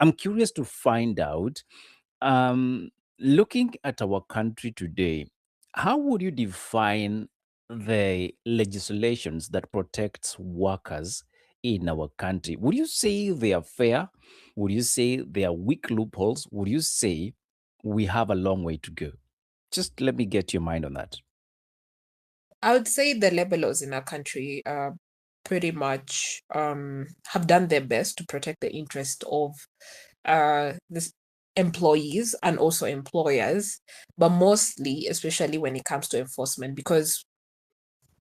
I'm curious to find out, um, looking at our country today, how would you define the legislations that protects workers in our country? Would you say they are fair? Would you say they are weak loopholes? Would you say we have a long way to go? Just let me get your mind on that. I would say the labor laws in our country pretty much have done their best to protect the interest of this employees and also employers, but mostly, especially when it comes to enforcement, because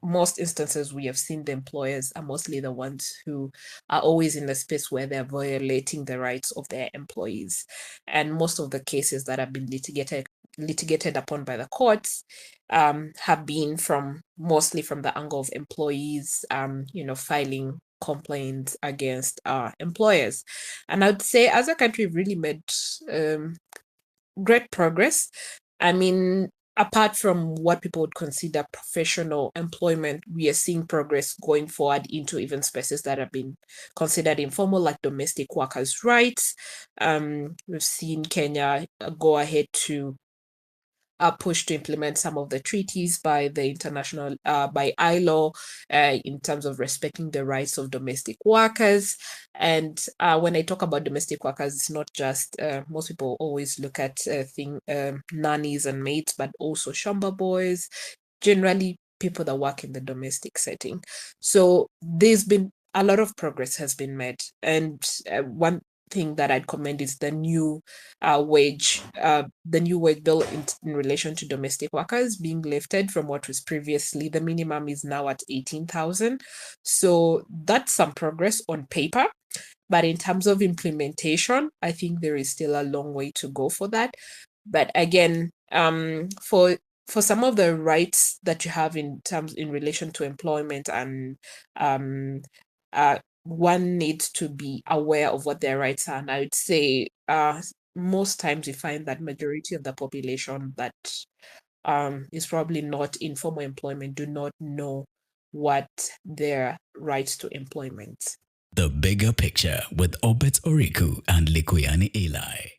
most instances we have seen the employers are mostly the ones who are always in the space where they're violating the rights of their employees. And most of the cases that have been litigated upon by the courts have been from mostly from the angle of employees filing complaints against employers. And I'd say as a country we've really made um, great progress. I mean, apart from what people would consider professional employment, we are seeing progress going forward into even spaces that have been considered informal, like domestic workers' rights. We've seen Kenya go ahead to push to implement some of the treaties by the international by ILO in terms of respecting the rights of domestic workers. And when I talk about domestic workers, it's not just most people always look at nannies and maids, but also shamba boys, generally people that work in the domestic setting. So there's been a lot of progress has been made, and one thing that I'd commend is the new wage bill in relation to domestic workers being lifted from what was previously the minimum is now at 18,000. So that's some progress on paper. But in terms of implementation, I think there is still a long way to go for that. But again, for some of the rights that you have in relation to employment and um, one needs to be aware of what their rights are. And I would say most times you find that majority of the population that is probably not in formal employment do not know what their rights to employment. The bigger picture with Obet Oriku and Likuyani Eli.